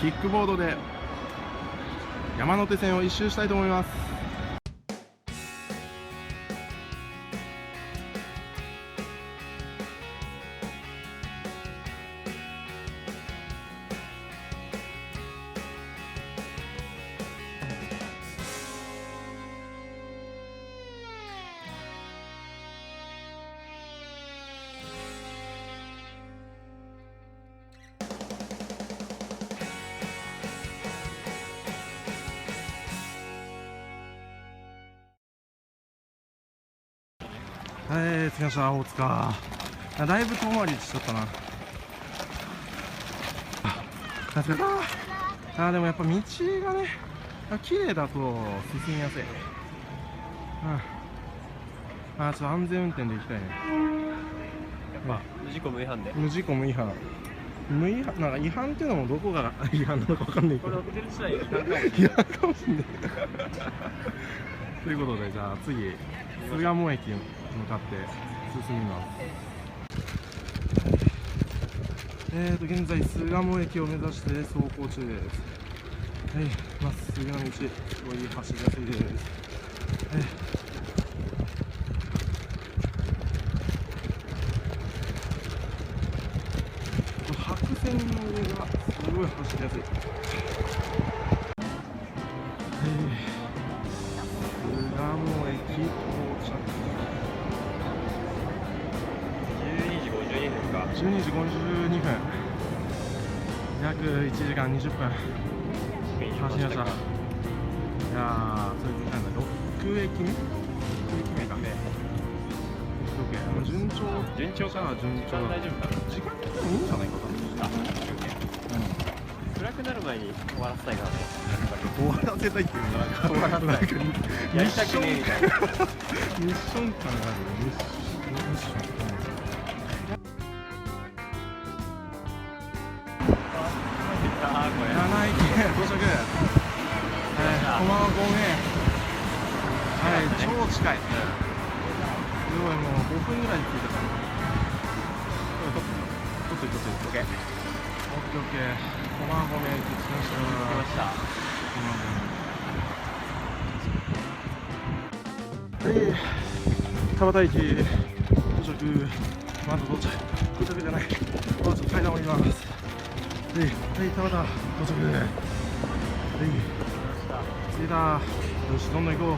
キックボードで山手線を一周したいと思います。はい、着きました、大塚。だいぶ遠回りしちゃったな。疲れた。でもやっぱ道がね、綺麗だと進みやすい。ちょっと安全運転で行きたいね。やっぱ無事故無違反で。無事故無違反。なんか違反っていうのもどこが違反なのか分かんないけど。これ送ってる次第違反かもしれない。違反かもしれない。ということで、じゃあ次、巣鴨駅に向かって進みます。現在巣鴨駅を目指して走行中です。はい、まっすぐな道、すごい走りやすいです。白線の上がすごい走りやすい。巣鴨駅到着。12時52分か。12時52分。約1時間20分走りました。いやー、それなんだ、6駅目か。順調かな、順調。大丈夫かな。時間的にもいいんじゃないかな。暗くなる前に終わらせたいからね。終わらせたいっていうのが終わらせたい。やりたくねえみたいな。ミッション感がある。ミッション。7駅到着。駒場公園。はい、超近い。すごい、もう5分ぐらいで着いたから。撮って。オッケー。駒場公園駅着きました。田端駅到着。まだ到着じゃない。ちょっと階段降ります。はい、田端到着。着いた。よし、どんどん行こう。